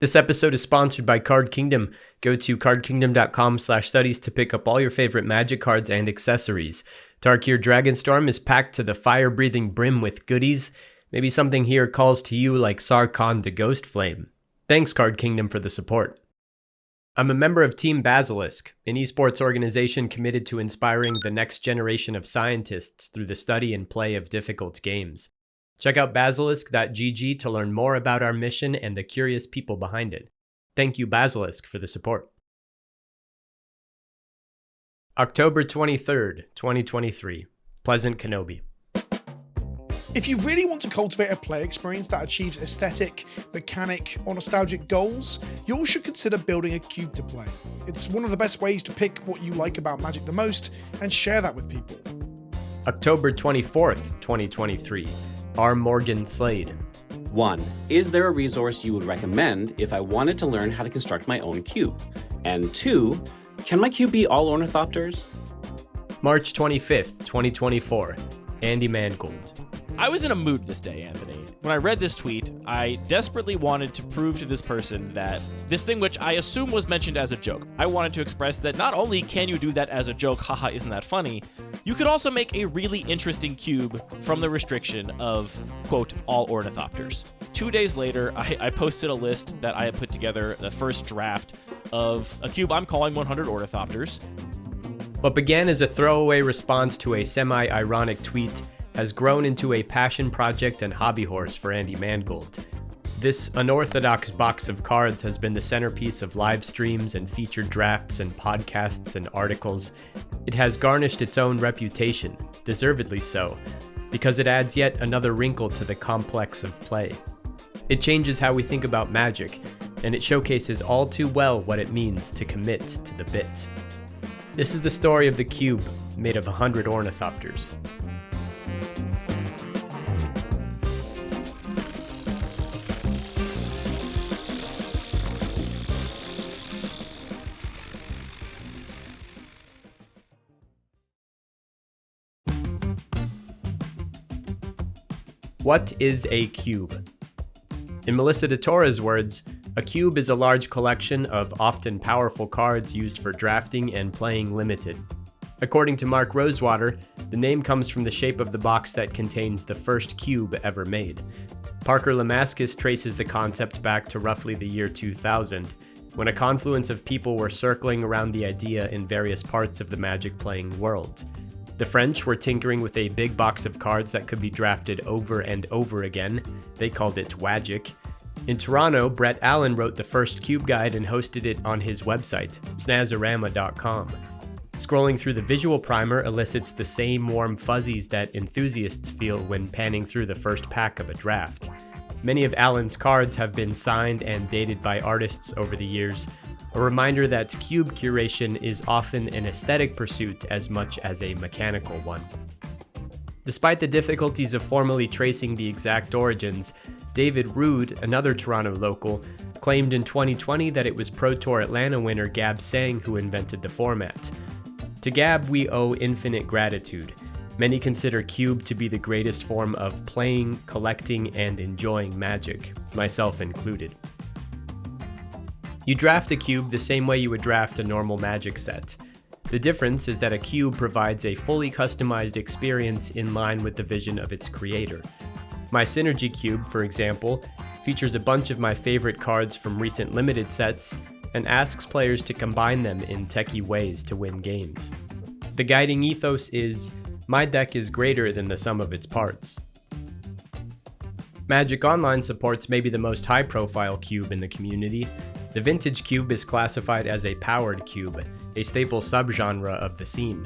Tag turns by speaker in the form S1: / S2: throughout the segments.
S1: This episode is sponsored by Card Kingdom. Go to cardkingdom.com/studies to pick up all your favorite Magic cards and accessories. Tarkir Dragonstorm is packed to the fire-breathing brim with goodies. Maybe something here calls to you like Sarkhan the Ghost Flame. Thanks, Card Kingdom, for the support. I'm a member of Team BASILISK, an esports organization committed to inspiring the next generation of scientists through the study and play of difficult games. Check out basilisk.gg to learn more about our mission and the curious people behind it. Thank you, Basilisk, for the support. October 23rd, 2023. Pleasant Kenobi.
S2: If you really want to cultivate a play experience that achieves aesthetic, mechanic, or nostalgic goals, you should consider building a cube to play. It's one of the best ways to pick what you like about Magic the most and share that with people.
S1: October 24th, 2023. R. Morgan Slade.
S3: 1. Is there a resource you would recommend if I wanted to learn how to construct my own cube? And 2. Can my cube be all Ornithopters?
S1: March 25th, 2024. Andy Mangold.
S4: I was in a mood this day, Anthony. When I read this tweet, I desperately wanted to prove to this person that this thing, which I assume was mentioned as a joke, I wanted to express that not only can you do that as a joke, haha, isn't that funny, you could also make a really interesting cube from the restriction of, quote, all Ornithopters. 2 days later, I posted a list that I had put together, the first draft of a cube I'm calling 100 Ornithopters.
S1: What began as a throwaway response to a semi-ironic tweet has grown into a passion project and hobby horse for Andy Mangold. This unorthodox box of cards has been the centerpiece of live streams and featured drafts and podcasts and articles. It has garnished its own reputation, deservedly so, because it adds yet another wrinkle to the complex of play. It changes how we think about Magic, and it showcases all too well what it means to commit to the bit. This is the story of the cube, made of 100 Ornithopters. What is a cube? In Melissa DeTora's words, a cube is a large collection of often powerful cards used for drafting and playing limited. According to Mark Rosewater, the name comes from the shape of the box that contains the first cube ever made. Parker Lemaskis traces the concept back to roughly the year 2000, when a confluence of people were circling around the idea in various parts of the Magic playing world. The French were tinkering with a big box of cards that could be drafted over and over again. They called it Wagic. In Toronto, Brett Allen wrote the first cube guide and hosted it on his website, snazorama.com. Scrolling through the visual primer elicits the same warm fuzzies that enthusiasts feel when panning through the first pack of a draft. Many of Allen's cards have been signed and dated by artists over the years, a reminder that cube curation is often an aesthetic pursuit as much as a mechanical one. Despite the difficulties of formally tracing the exact origins, David Rood, another Toronto local, claimed in 2020 that it was Pro Tour Atlanta winner Gab Sang who invented the format. To Gab, we owe infinite gratitude. Many consider cube to be the greatest form of playing, collecting, and enjoying Magic, myself included. You draft a cube the same way you would draft a normal Magic set. The difference is that a cube provides a fully customized experience in line with the vision of its creator. My Synergy Cube, for example, features a bunch of my favorite cards from recent limited sets and asks players to combine them in techie ways to win games. The guiding ethos is, my deck is greater than the sum of its parts. Magic Online supports maybe the most high-profile cube in the community. The Vintage Cube is classified as a powered cube, a staple subgenre of the scene.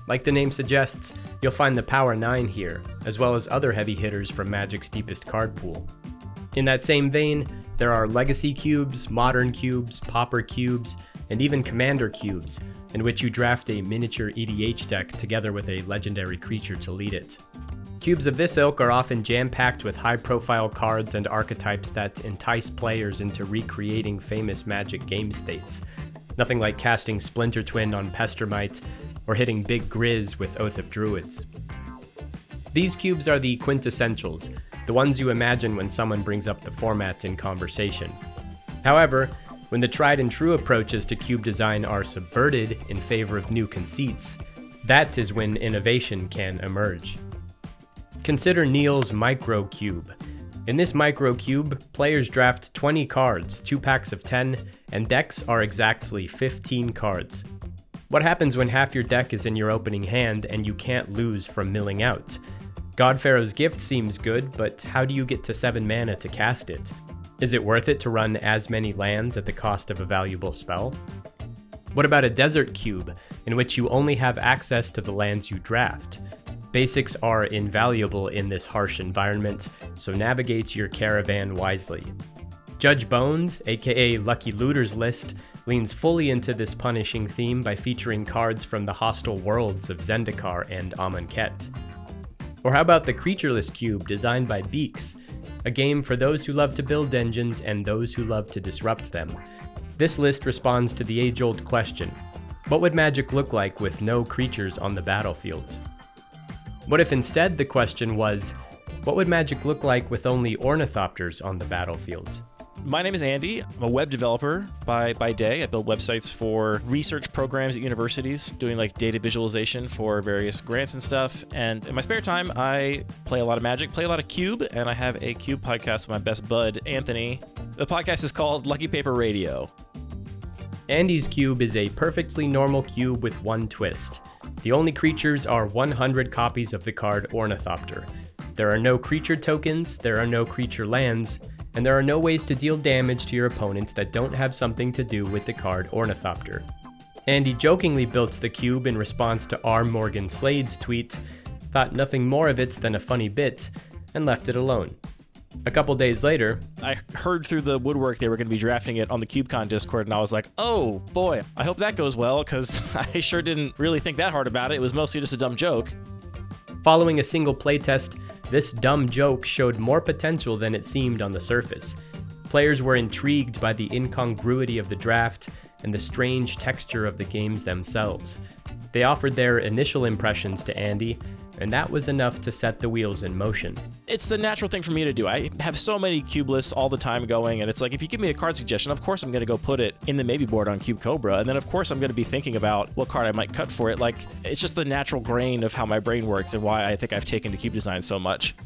S1: Like the name suggests, you'll find the Power 9 here, as well as other heavy hitters from Magic's deepest card pool. In that same vein, there are Legacy Cubes, Modern Cubes, Pauper Cubes, and even Commander Cubes, in which you draft a miniature EDH deck together with a legendary creature to lead it. Cubes of this ilk are often jam-packed with high-profile cards and archetypes that entice players into recreating famous Magic game states. Nothing like casting Splinter Twin on Pestermite, or hitting Big Grizz with Oath of Druids. These cubes are the quintessentials, the ones you imagine when someone brings up the format in conversation. However, when the tried and true approaches to cube design are subverted in favor of new conceits, that is when innovation can emerge. Consider Neil's Micro Cube. In this Micro Cube, players draft 20 cards, 2 packs of 10, and decks are exactly 15 cards. What happens when half your deck is in your opening hand and you can't lose from milling out? Godpharaoh's Gift seems good, but how do you get to 7 mana to cast it? Is it worth it to run as many lands at the cost of a valuable spell? What about a Desert Cube, in which you only have access to the lands you draft? Basics are invaluable in this harsh environment, so navigate your caravan wisely. Judge Bones, aka Lucky Looter's List, leans fully into this punishing theme by featuring cards from the hostile worlds of Zendikar and Amonkhet. Or how about the Creatureless Cube designed by Beaks, a game for those who love to build engines and those who love to disrupt them. This list responds to the age-old question, what would Magic look like with no creatures on the battlefield? What if instead the question was, what would Magic look like with only Ornithopters on the battlefield?
S4: My name is Andy. I'm a web developer by day. I build websites for research programs at universities, doing like data visualization for various grants and stuff. And in my spare time, I play a lot of Magic, play a lot of Cube, and I have a Cube podcast with my best bud, Anthony. The podcast is called Lucky Paper Radio.
S1: Andy's Cube is a perfectly normal cube with one twist. The only creatures are 100 copies of the card Ornithopter. There are no creature tokens, there are no creature lands, and there are no ways to deal damage to your opponents that don't have something to do with the card Ornithopter. Andy jokingly built the cube in response to R. Morgan Slade's tweet, thought nothing more of it than a funny bit, and left it alone. A couple days later,
S4: I heard through the woodwork they were going to be drafting it on the CubeCon Discord, and I was like, oh boy, I hope that goes well, because I sure didn't really think that hard about it. It was mostly just a dumb joke.
S1: Following a single playtest, this dumb joke showed more potential than it seemed on the surface. Players were intrigued by the incongruity of the draft and the strange texture of the games themselves. They offered their initial impressions to Andy, and that was enough to set the wheels in motion.
S4: It's the natural thing for me to do. I have so many cube lists all the time going, and it's like, if you give me a card suggestion, of course I'm going to go put it in the maybe board on Cube Cobra, and then of course I'm going to be thinking about what card I might cut for it. Like, it's just the natural grain of how my brain works and why I think I've taken to cube design so much.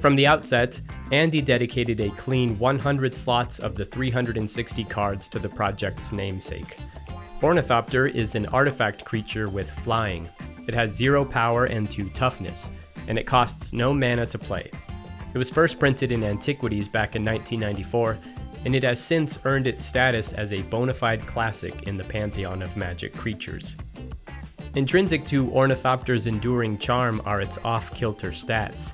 S1: From the outset, Andy dedicated a clean 100 slots of the 360 cards to the project's namesake. Ornithopter is an artifact creature with flying. It has 0 power and 2 toughness, and it costs no mana to play. It was first printed in Antiquities back in 1994, and it has since earned its status as a bona fide classic in the pantheon of Magic creatures. Intrinsic to Ornithopter's enduring charm are its off-kilter stats.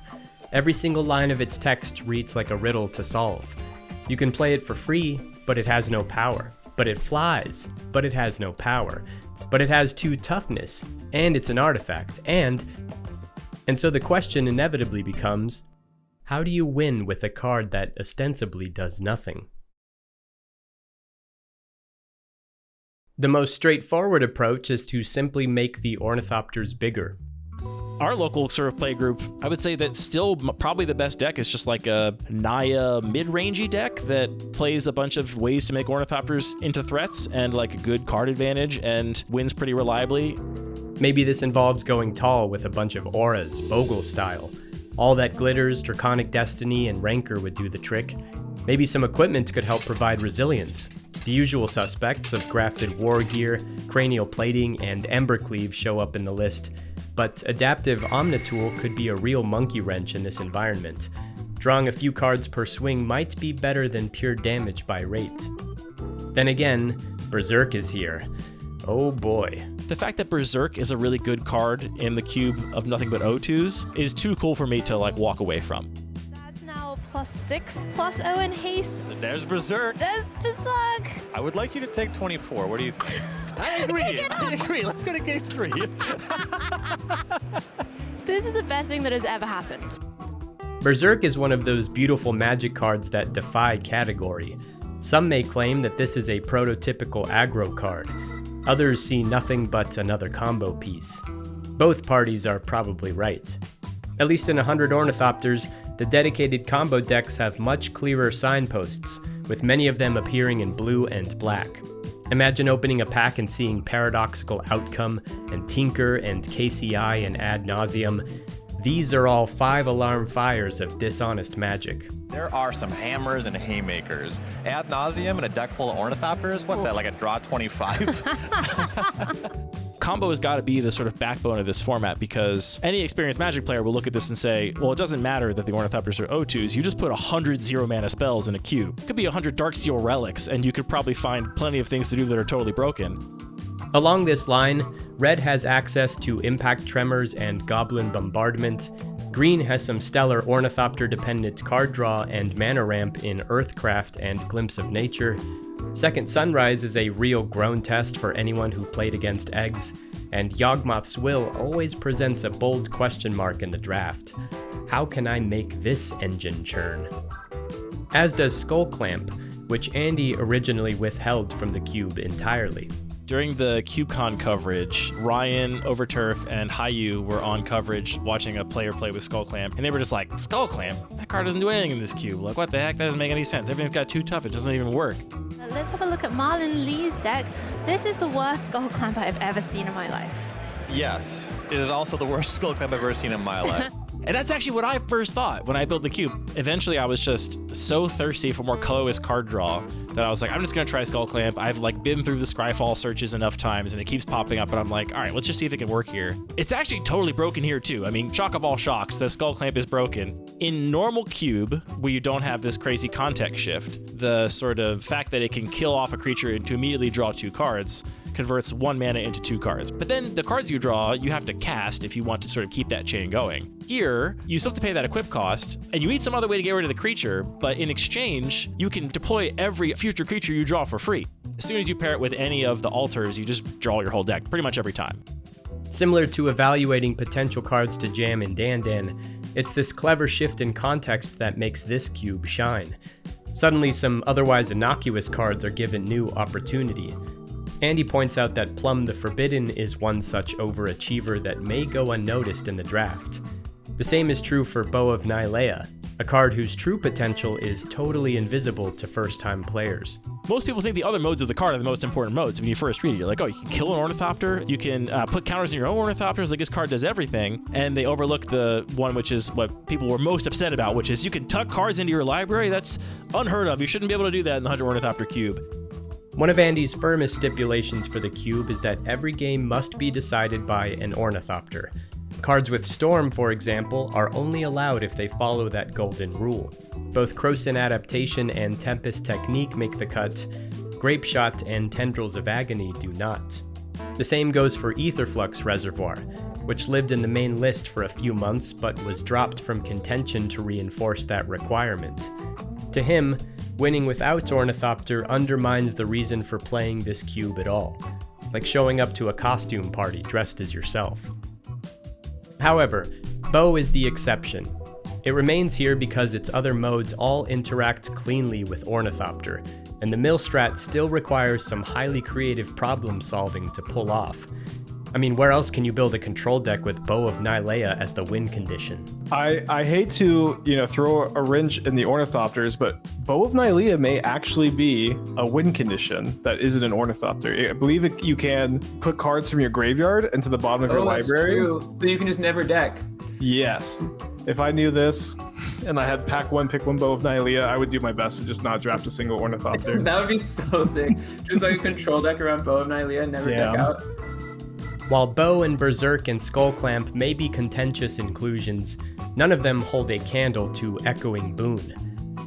S1: Every single line of its text reads like a riddle to solve. You can play it for free, but it has no power. But it flies, but it has no power. But it has 2 toughness, and it's an artifact, and so the question inevitably becomes, how do you win with a card that ostensibly does nothing? The most straightforward approach is to simply make the Ornithopters bigger.
S4: Our local sort of play group, I would say that still probably the best deck is just like a Naya mid-rangey deck that plays a bunch of ways to make Ornithopters into threats and like a good card advantage and wins pretty reliably.
S1: Maybe this involves going tall with a bunch of auras, Bogle style. All that glitters, Draconic Destiny, and Rancor would do the trick. Maybe some equipment could help provide resilience. The usual suspects of grafted war gear, cranial plating, and Embercleave show up in the list, but Adaptive Omnitool could be a real monkey wrench in this environment. Drawing a few cards per swing might be better than pure damage by rate. Then again, Berserk is here. Oh boy.
S4: The fact that Berserk is a really good card in the cube of nothing but O2s is too cool for me to like walk away from.
S5: That's now +6, +0 in haste.
S6: There's Berserk.
S5: There's Berserk.
S6: I would like you to take 24. What do you think? I agree. Let's go to game 3.
S5: This is the best thing that has ever happened.
S1: Berserk is one of those beautiful Magic cards that defy category. Some may claim that this is a prototypical aggro card. Others see nothing but another combo piece. Both parties are probably right. At least in 100 Ornithopters, the dedicated combo decks have much clearer signposts, with many of them appearing in blue and black. Imagine opening a pack and seeing Paradoxical Outcome and Tinker and KCI and Ad Nauseam. These are all 5-alarm fires of dishonest magic.
S6: There are some hammers and haymakers. Ad nauseum and a deck full of Ornithopters? What's that, like a draw 25?
S4: Combo has got to be the sort of backbone of this format, because any experienced Magic player will look at this and say, well, it doesn't matter that the Ornithopters are O2s. You just put 100 zero-mana spells in a cube. It could be 100 Darksteel relics, and you could probably find plenty of things to do that are totally broken.
S1: Along this line, Red has access to Impact Tremors and Goblin Bombardment. Green has some stellar Ornithopter-dependent card draw and mana ramp in Earthcraft and Glimpse of Nature. Second Sunrise is a real grown test for anyone who played against eggs, and Yawgmoth's Will always presents a bold question mark in the draft. How can I make this engine churn? As does Skullclamp, which Andy originally withheld from the cube entirely.
S4: During the CubeCon coverage, Ryan, Overturf, and Hayu were on coverage watching a player play with Skullclamp, and they were just like, Skullclamp? That card doesn't do anything in this cube. Like, what the heck? That doesn't make any sense. Everything's got too tough. It doesn't even work.
S5: Let's have a look at Marlon Lee's deck. This is the worst Skullclamp I've ever seen in my life.
S6: Yes, it is also the worst Skullclamp I've ever seen in my life.
S4: And that's actually what I first thought when I built the cube. Eventually, I was just so thirsty for more colorless card draw that I was like, I'm just gonna try Skullclamp. I've been through the Scryfall searches enough times, and it keeps popping up, and I'm like, all right, let's just see if it can work here. It's actually totally broken here too. I mean, shock of all shocks, the Skullclamp is broken. In normal cube, where you don't have this crazy context shift, the sort of fact that it can kill off a creature and to immediately draw 2 cards converts 1 mana into 2 cards. But then the cards you draw, you have to cast if you want to sort of keep that chain going. Here, you still have to pay that equip cost, and you need some other way to get rid of the creature, but in exchange, you can deploy every future creature you draw for free. As soon as you pair it with any of the altars, you just draw your whole deck, pretty much every time.
S1: Similar to evaluating potential cards to jam in Dandan, it's this clever shift in context that makes this cube shine. Suddenly, some otherwise innocuous cards are given new opportunity. Andy points out that Plum the Forbidden is one such overachiever that may go unnoticed in the draft. The same is true for Bow of Nylea, a card whose true potential is totally invisible to first-time players.
S4: Most people think the other modes of the card are the most important modes. When you first read it, you're like, oh, you can kill an Ornithopter, you can put counters in your own Ornithopters, like this card does everything, and they overlook the one which is what people were most upset about, which is you can tuck cards into your library. That's unheard of. You shouldn't be able to do that in the 100 Ornithopter cube.
S1: One of Andy's firmest stipulations for the cube is that every game must be decided by an Ornithopter. Cards with Storm, for example, are only allowed if they follow that golden rule. Both Krosan Adaptation and Tempest Technique make the cut. Grapeshot and Tendrils of Agony do not. The same goes for Aetherflux Reservoir, which lived in the main list for a few months but was dropped from contention to reinforce that requirement. To him, winning without Ornithopter undermines the reason for playing this cube at all, like showing up to a costume party dressed as yourself. However, Bow is the exception. It remains here because its other modes all interact cleanly with Ornithopter, and the mill strat still requires some highly creative problem solving to pull off. I mean, where else can you build a control deck with Bow of Nylea as the win condition?
S7: I hate to, throw a wrench in the Ornithopters, but Bow of Nylea may actually be a win condition that isn't an Ornithopter. I believe you can put cards from your graveyard into the bottom of your library.
S8: True. So you can just never deck.
S7: Yes. If I knew this and I had pack 1, pick 1 Bow of Nylea, I would do my best to just not draft a single Ornithopter.
S8: That would be so sick. Just like a control deck around Bow of Nylea, never deck out.
S1: While Bow and Berserk and Skullclamp may be contentious inclusions, none of them hold a candle to Echoing Boon.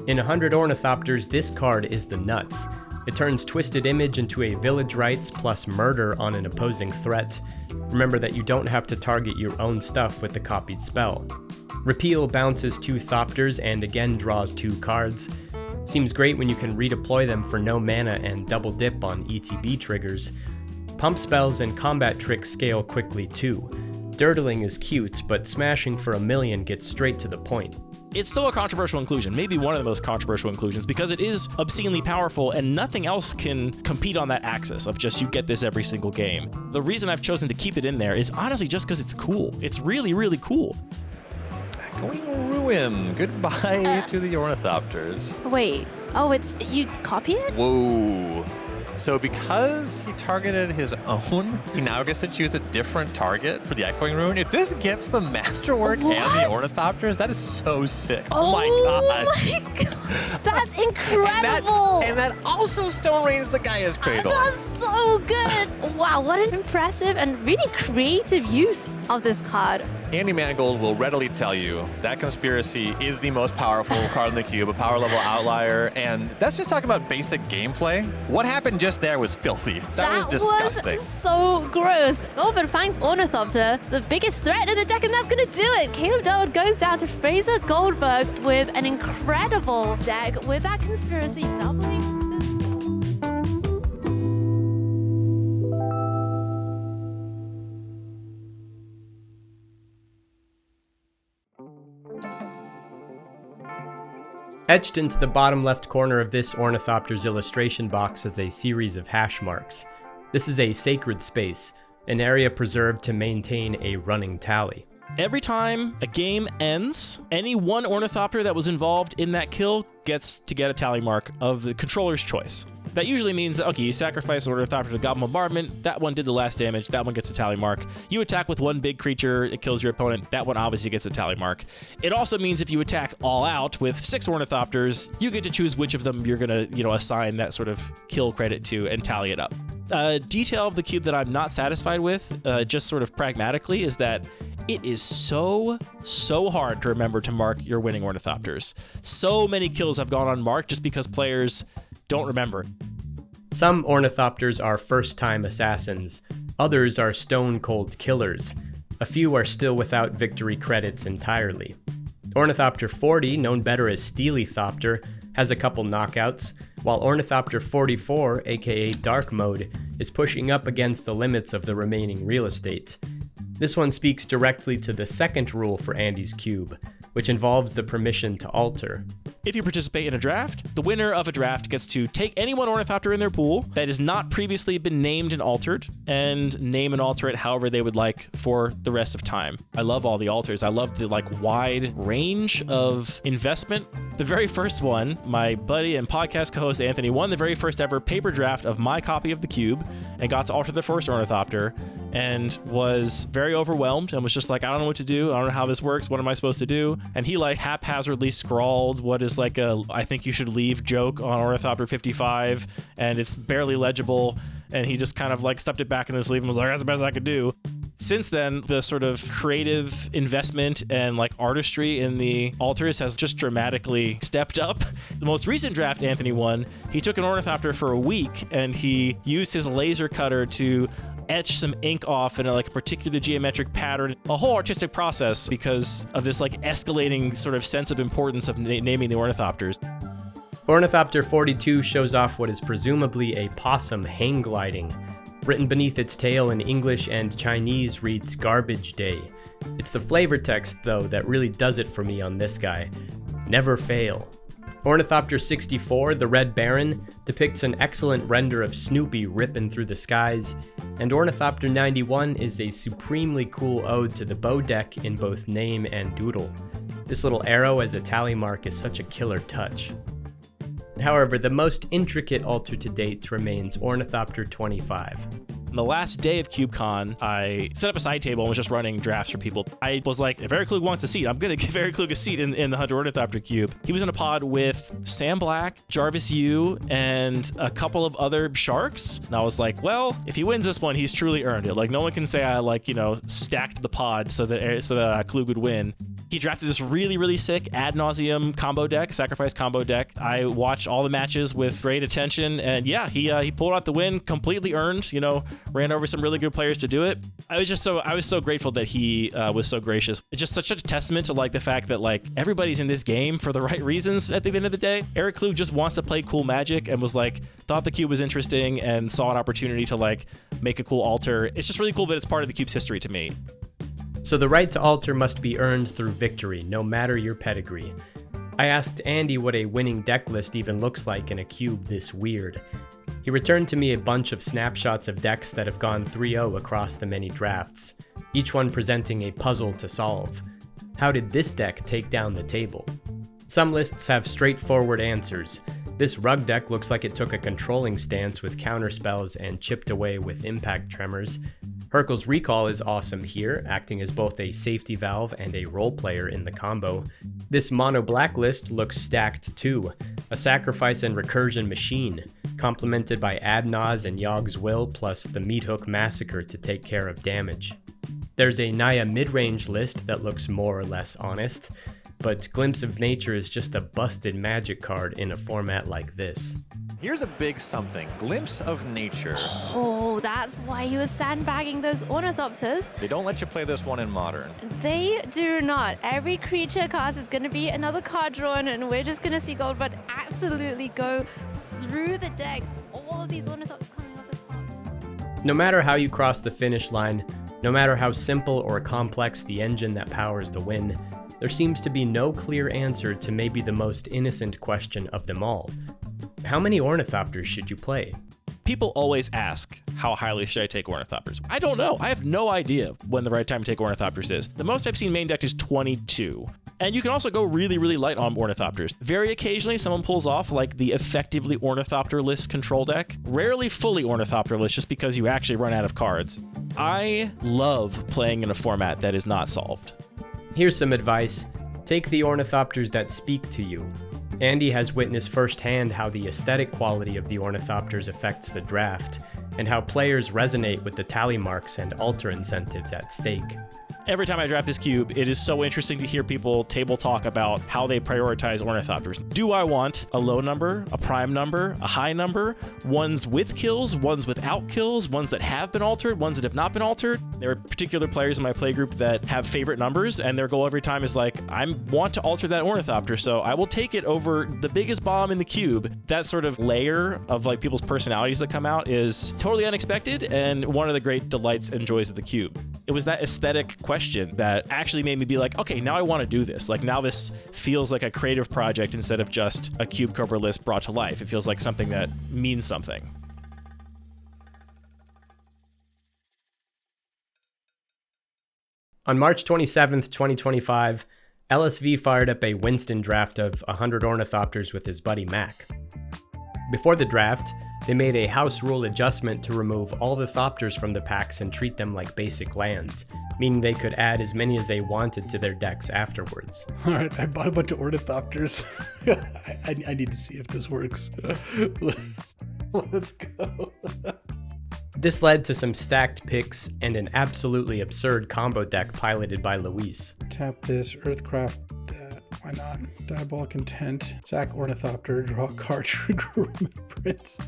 S1: In 100 Ornithopters, this card is the nuts. It turns Twisted Image into a Village Rites plus murder on an opposing threat. Remember that you don't have to target your own stuff with the copied spell. Repeal bounces 2 Thopters and again draws 2 cards. Seems great when you can redeploy them for no mana and double dip on ETB triggers. Pump spells and combat tricks scale quickly too. Dirtling is cute, but smashing for a million gets straight to the point.
S4: It's still a controversial inclusion, maybe one of the most controversial inclusions, because it is obscenely powerful and nothing else can compete on that axis of just you get this every single game. The reason I've chosen to keep it in there is honestly just because it's cool. It's really, really cool.
S6: Echoing Ruin. Goodbye to the Ornithopters.
S5: Wait. Oh, you copy it?
S6: Whoa. So because he targeted his own, he now gets to choose a different target for the Echoing Ruin. If this gets the Masterwork and the Ornithopters, that is so sick. Oh my god.
S5: That's incredible.
S6: And that also Stone Rains the Gaia's Cradle.
S5: That's so good. Wow, what an impressive and really creative use of this card.
S6: Andy Mangold will readily tell you that Conspiracy is the most powerful card in the cube, a power level outlier, and that's just talking about basic gameplay. What happened just there was filthy. That was disgusting.
S5: Was so gross. Oh, but Fang's Ornithopter, the biggest threat in the deck, and that's going to do it. Caleb Darwood goes down to Fraser Goldberg with an incredible deck with that Conspiracy doubling this.
S1: Etched into the bottom left corner of this Ornithopter's illustration box is a series of hash marks. This is a sacred space, an area preserved to maintain a running tally.
S4: Every time a game ends, any one Ornithopter that was involved in that kill gets to get a tally mark of the controller's choice. That usually means that, okay, you sacrifice an Ornithopter to Goblin Bombardment, that one did the last damage, that one gets a tally mark. You attack with one big creature, it kills your opponent, that one obviously gets a tally mark. It also means if you attack all out with 6 Ornithopters, you get to choose which of them you're gonna, assign that sort of kill credit to and tally it up. Detail of the cube that I'm not satisfied with, just sort of pragmatically, is that it is so hard to remember to mark your winning Ornithopters. So many kills have gone unmarked just because players don't remember.
S1: Some Ornithopters are first-time assassins. Others are stone-cold killers. A few are still without victory credits entirely. Ornithopter 40, known better as Steelythopter, has a couple knockouts, while Ornithopter 44, aka Dark Mode, is pushing up against the limits of the remaining real estate. This one speaks directly to the second rule for Andy's cube, which involves the permission to alter.
S4: If you participate in a draft, the winner of a draft gets to take any one Ornithopter in their pool that has not previously been named and altered, and name and alter it however they would like for the rest of time. I love all the alters. I love the wide range of investment. The very first one, my buddy and podcast co-host Anthony won the very first ever paper draft of my copy of the cube and got to alter the first Ornithopter and was very overwhelmed and was just like, I don't know what to do. I don't know how this works. What am I supposed to do? And he haphazardly scrawled what is I think you should leave joke on Ornithopter 55, and it's barely legible. And he just kind of stuffed it back in his sleeve and was like, that's the best I could do. Since then, the sort of creative investment and artistry in the alters has just dramatically stepped up. The most recent draft Anthony won, he took an Ornithopter for a week and he used his laser cutter to etch some ink off in a particular geometric pattern, a whole artistic process because of this escalating sort of sense of importance of naming the Ornithopters.
S1: Ornithopter 42 shows off what is presumably a possum hang gliding. Written beneath its tail in English and Chinese reads Garbage Day. It's the flavor text, though, that really does it for me on this guy. Never fail. Ornithopter 64, the Red Baron, depicts an excellent render of Snoopy ripping through the skies, and Ornithopter 91 is a supremely cool ode to the bow deck in both name and doodle. This little arrow as a tally mark is such a killer touch. However, the most intricate alter to date remains Ornithopter 25.
S4: On the last day of CubeCon, I set up a side table and was just running drafts for people. I was like, if Eric Klug wants a seat, I'm going to give Eric Klug a seat in the Hunter Ornithopter cube. He was in a pod with Sam Black, Jarvis Yu, and a couple of other sharks. And I was like, well, if he wins this one, he's truly earned it. No one can say I stacked the pod so that Klug would win. He drafted this really sick ad nauseum combo deck, sacrifice combo deck. I watched all the matches with great attention, and yeah, he pulled out the win, completely earned. Ran over some really good players to do it. I was so grateful that he was so gracious. It's just such a testament to the fact that everybody's in this game for the right reasons at the end of the day. Eric Klug just wants to play cool Magic and was thought the cube was interesting and saw an opportunity to make a cool alter. It's just really cool that it's part of the cube's history to me.
S1: So the right to alter must be earned through victory, no matter your pedigree. I asked Andy what a winning deck list even looks like in a cube this weird. He returned to me a bunch of snapshots of decks that have gone 3-0 across the many drafts, each one presenting a puzzle to solve. How did this deck take down the table? Some lists have straightforward answers. This rug deck looks like it took a controlling stance with counterspells and chipped away with impact tremors. Hurkyl's Recall is awesome here, acting as both a safety valve and a role player in the combo. This mono black list looks stacked too, a sacrifice and recursion machine, complemented by Adnaz and Yogg's Will plus the Meathook Massacre to take care of damage. There's a Naya mid-range list that looks more or less honest, but Glimpse of Nature is just a busted magic card in a format like this.
S6: Here's a big something. Glimpse of Nature.
S5: Oh, that's why he was sandbagging those Ornithopters.
S6: They don't let you play this one in Modern.
S5: They do not. Every creature cast is going to be another card drawn, and we're just going to see Goldbud absolutely go through the deck. All of these Ornithopters coming off the top.
S1: No matter how you cross the finish line, no matter how simple or complex the engine that powers the win, there seems to be no clear answer to maybe the most innocent question of them all. How many Ornithopters should you play?
S4: People always ask, how highly should I take Ornithopters? I don't know. I have no idea when the right time to take Ornithopters is. The most I've seen main decked is 22. And you can also go really, really light on Ornithopters. Very occasionally, someone pulls off like the effectively Ornithopter-less control deck. Rarely fully Ornithopter-less just because you actually run out of cards. I love playing in a format that is not solved.
S1: Here's some advice. Take the Ornithopters that speak to you. Andy has witnessed firsthand how the aesthetic quality of the Ornithopters affects the draft, and how players resonate with the tally marks and altar incentives at stake.
S4: Every time I draft this cube, it is so interesting to hear people table talk about how they prioritize Ornithopters. Do I want a low number, a prime number, a high number, ones with kills, ones without kills, ones that have been altered, ones that have not been altered? There are particular players in my play group that have favorite numbers, and their goal every time is like, I want to alter that Ornithopter, so I will take it over the biggest bomb in the cube. That sort of layer of like people's personalities that come out is totally unexpected, and one of the great delights and joys of the cube. It was that aesthetic question that actually made me be like, okay, now I want to do this. Like now this feels like a creative project instead of just a Cube Cobra list brought to life. It feels like something that means something.
S1: On March 27th, 2025, LSV fired up a Winston draft of 100 Ornithopters with his buddy Mac. Before the draft, they made a house rule adjustment to remove all the Thopters from the packs and treat them like basic lands, meaning they could add as many as they wanted to their decks afterwards.
S2: All right, I bought a bunch of Ornithopters. I need to see if this works. Let's go.
S1: This led to some stacked picks and an absolutely absurd combo deck piloted by Luis.
S2: Tap this, Earthcraft that. Why not? Diabolic Intent, sack Ornithopter, draw a card, trigger Remembrance.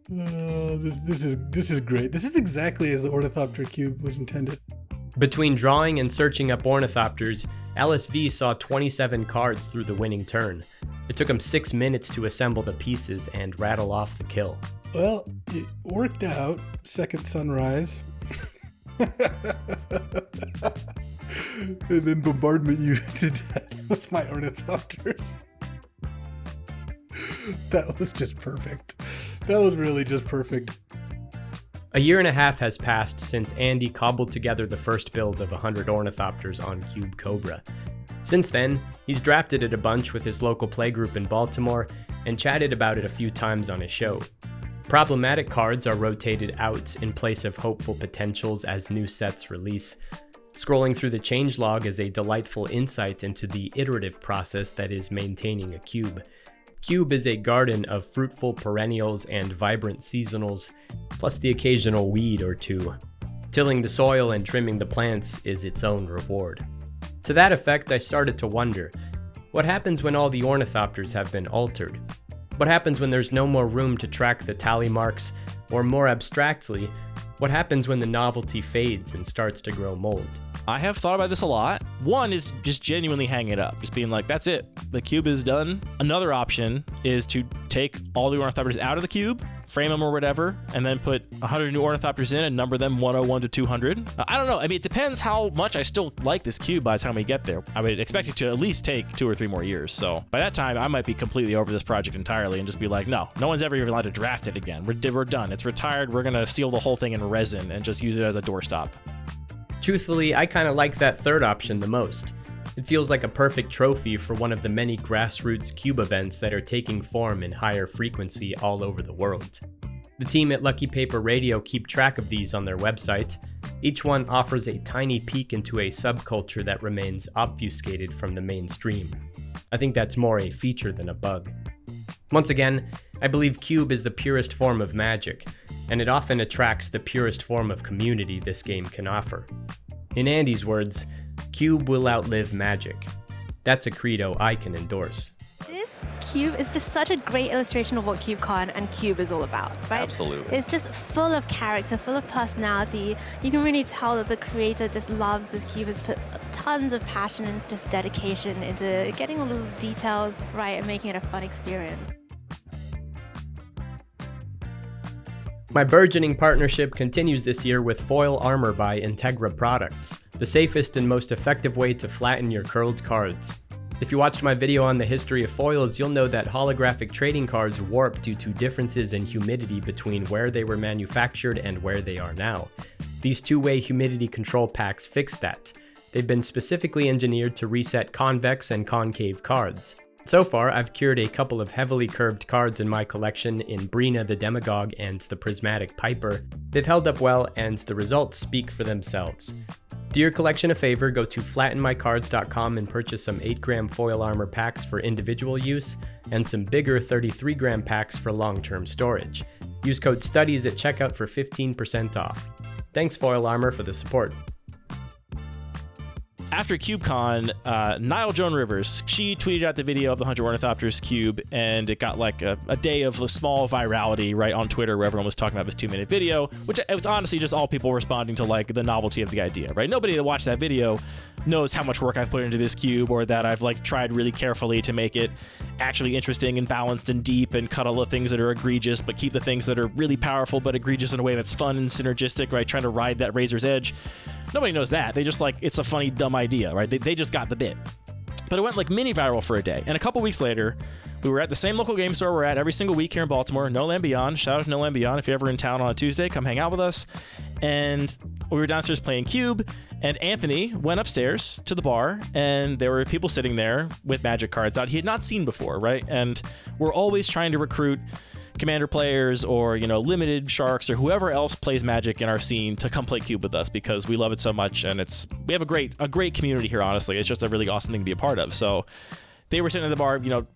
S2: This is great. This is exactly as the Ornithopter cube was intended.
S1: Between drawing and searching up Ornithopters, LSV saw 27 cards through the winning turn. It took him 6 minutes to assemble the pieces and rattle off the kill.
S2: Well, it worked out. Second Sunrise. And then bombardment you to death with my Ornithopters. That was just perfect. That was really just perfect.
S1: A year and a half has passed since Andy cobbled together the first build of 100 Ornithopters on Cube Cobra. Since then, he's drafted it a bunch with his local playgroup in Baltimore and chatted about it a few times on his show. Problematic cards are rotated out in place of hopeful potentials as new sets release. Scrolling through the changelog is a delightful insight into the iterative process that is maintaining a cube. Cube is a garden of fruitful perennials and vibrant seasonals, plus the occasional weed or two. Tilling the soil and trimming the plants is its own reward. To that effect, I started to wonder, what happens when all the Ornithopters have been altered? What happens when there's no more room to track the tally marks, or more abstractly, what happens when the novelty fades and starts to grow mold?
S4: I have thought about this a lot. One is just genuinely hang it up, just being like, that's it. The cube is done. Another option is to take all the Ornithopters out of the cube, frame them or whatever, and then put 100 new Ornithopters in and number them 101 to 200. I don't know. I mean, it depends how much I still like this cube by the time we get there. I would expect it to at least take 2 or 3 more years. So by that time, I might be completely over this project entirely and just be like, no one's ever even allowed to draft it again. We're done. It's retired. We're going to seal the whole thing in resin and just use it as a doorstop.
S1: Truthfully, I kinda like that third option the most. It feels like a perfect trophy for one of the many grassroots cube events that are taking form in higher frequency all over the world. The team at Lucky Paper Radio keep track of these on their website. Each one offers a tiny peek into a subculture that remains obfuscated from the mainstream. I think that's more a feature than a bug. Once again, I believe Cube is the purest form of Magic, and it often attracts the purest form of community this game can offer. In Andy's words, Cube will outlive Magic. That's a credo I can endorse.
S5: This cube is just such a great illustration of what CubeCon and Cube is all about, right?
S6: Absolutely.
S5: It's just full of character, full of personality. You can really tell that the creator just loves this cube, has put tons of passion and just dedication into getting all the details right and making it a fun experience.
S1: My burgeoning partnership continues this year with foil armor by Integra Products, the safest and most effective way to flatten your curled cards. If you watched my video on the history of foils, you'll know that holographic trading cards warp due to differences in humidity between where they were manufactured and where they are now. These two-way humidity control packs fix that. They've been specifically engineered to reset convex and concave cards. So far, I've cured a couple of heavily curved cards in my collection in Brina the Demagogue and the Prismatic Piper. They've held up well, and the results speak for themselves. Do your collection a favor, go to flattenmycards.com and purchase some 8-gram foil armor packs for individual use, and some bigger 33-gram packs for long-term storage. Use code STUDIES at checkout for 15% off. Thanks Foil Armor for the support.
S4: After CubeCon, Nile Joan Rivers, she tweeted out the video of the 100 Ornithopters cube, and it got like a day of a small virality right on Twitter where everyone was talking about this 2-minute video, which it was honestly just all people responding to like the novelty of the idea, right? Nobody that watched that video knows how much work I've put into this cube, or that I've like tried really carefully to make it actually interesting and balanced and deep, and cut all the things that are egregious but keep the things that are really powerful but egregious in a way that's fun and synergistic, right? Trying to ride that razor's edge. Nobody knows that. They just like, it's a funny, dumb idea, right? They just got the bit. But it went like mini viral for a day. And a couple weeks later, we were at the same local game store we're at every single week here in Baltimore, No Land Beyond. Shout out to No Land Beyond. If you're ever in town on a Tuesday, come hang out with us. And we were downstairs playing Cube, and Anthony went upstairs to the bar, and there were people sitting there with Magic cards out he had not seen before, right? And we're always trying to recruit Commander players or, you know, limited sharks or whoever else plays Magic in our scene to come play Cube with us, because we love it so much, and we have a great community here, honestly. It's just a really awesome thing to be a part of. So they were sitting at the bar, you know,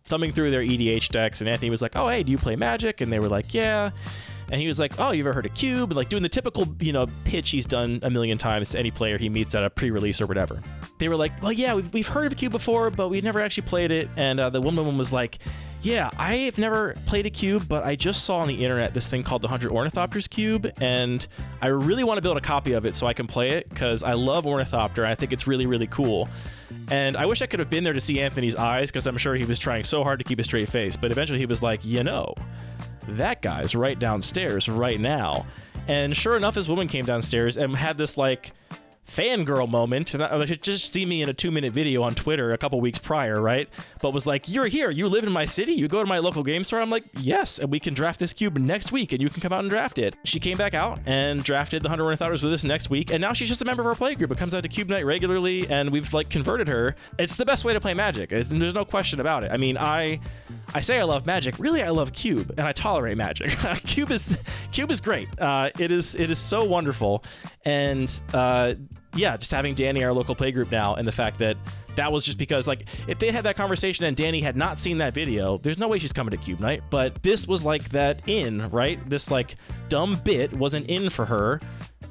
S4: thumbing through their EDH decks, and Anthony was like, "Oh, hey, do you play Magic?" And they were like, "Yeah." And he was like, "Oh, you've ever heard of Cube?" And like doing the typical, you know, pitch he's done a million times to any player he meets at a pre-release or whatever. They were like, "Well, yeah, we've heard of Cube before, but we've never actually played it." And the woman was like, "Yeah, I've never played a cube, but I just saw on the internet this thing called the 100 Ornithopters cube, and I really want to build a copy of it so I can play it, because I love Ornithopter, and I think it's really, really cool." And I wish I could have been there to see Anthony's eyes, because I'm sure he was trying so hard to keep a straight face, but eventually he was like, "You know, that guy's right downstairs right now." And sure enough, this woman came downstairs and had this like fangirl moment, and I had just seen me in a 2-minute video on Twitter a couple weeks prior, right? But was like, "You're here, you live in my city, you go to my local game store?" I'm like, "Yes, and we can draft this cube next week, and you can come out and draft it." She came back out and drafted the 100 Ornithopters with us next week, and now she's just a member of our play group. It comes out to Cube Night regularly, and we've like converted her. It's the best way to play Magic. There's no question about it. I mean, I say I love Magic. Really, I love Cube, and I tolerate Magic. Cube is great. It is so wonderful, and yeah, just having Danny, our local play group now, and the fact that was just because, like, if they had that conversation and Danny had not seen that video, there's no way she's coming to Cube Night. But this was like that in, right? This like dumb bit was an in for her,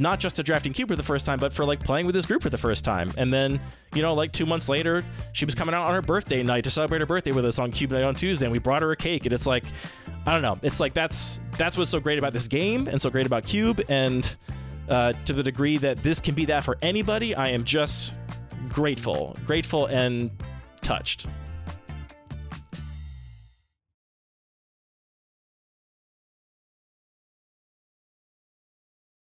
S4: not just to drafting Cube for the first time, but for like playing with this group for the first time. And then, you know, like 2 months later, she was coming out on her birthday night to celebrate her birthday with us on Cube Night on Tuesday, and we brought her a cake. And it's like, I don't know, it's like that's what's so great about this game and so great about Cube. And to the degree that this can be that for anybody, I am just grateful and touched.